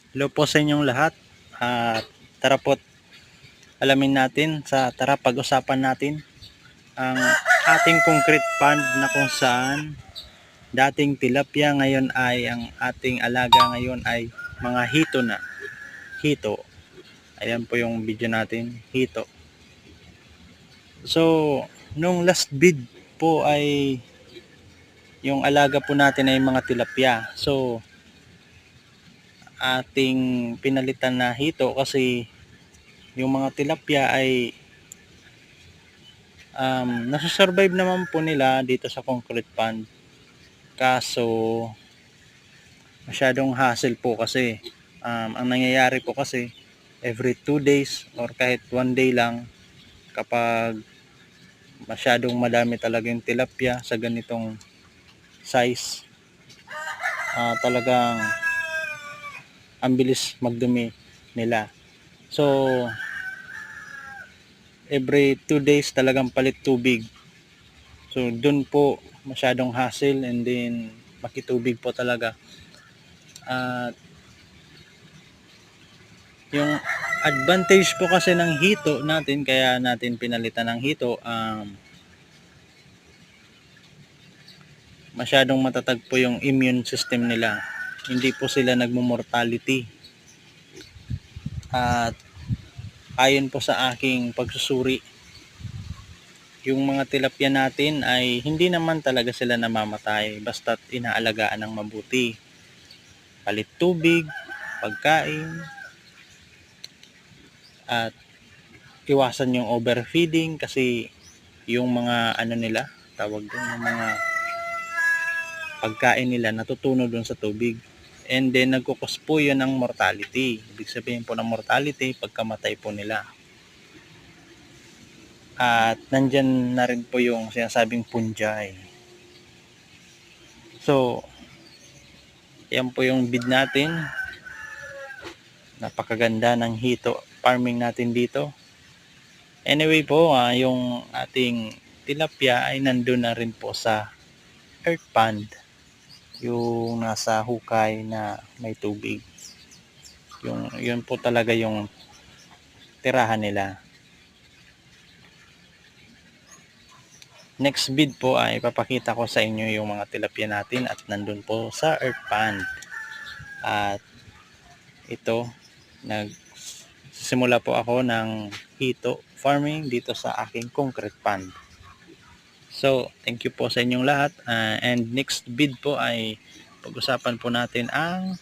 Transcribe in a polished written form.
Hello po sa inyong lahat. At tara po't alamin natin tara pag-usapan natin ang ating concrete pond na kung saan dating tilapia ngayon ay ang ating alaga ngayon ay mga hito na. Hito. Ayan po yung video natin, hito. So, nung last vid po ay yung alaga po natin ay mga tilapia. So, ating pinalitan na hito kasi yung mga tilapia ay nasusurvive naman po nila dito sa concrete pond, kaso masyadong hassle po kasi ang nangyayari po kasi every 2 days or kahit 1 day lang, kapag masyadong madami talaga yung tilapia sa ganitong size, talagang ang bilis magdumi nila. So every 2 days talagang palit tubig. So dun po masyadong hassle, and then makitubig po talaga. At yung advantage po kasi ng hito natin, kaya natin pinalitan ng hito, masyadong matatag po yung immune system nila. Hindi po sila nagmo-mortality. At ayon po sa aking pagsusuri, yung mga tilapia natin ay hindi naman talaga sila namamatay basta't inaalagaan ng mabuti. Palit tubig, pagkain, at iwasan yung overfeeding kasi yung mga nila, tawag doon, yung mga pagkain nila natutunaw doon sa tubig, and then nagkukos po yun ng mortality. Ibig sabihin po ng mortality, pagkamatay po nila. At nandyan na rin po yung sinasabing fungi. So yan po yung bid natin. Napakaganda ng hito farming natin dito. Anyway po, yung ating tilapia ay nandun na rin po sa earth pond, yung nasa hukay na may tubig. Yun po talaga yung tirahan nila. Next vid po ay ipapakita ko sa inyo yung mga tilapia natin at nandun po sa earth pond. At ito, nagsimula po ako ng hito farming dito sa aking concrete pond. So, thank you po sa inyong lahat. And next vid po ay pag-usapan po natin ang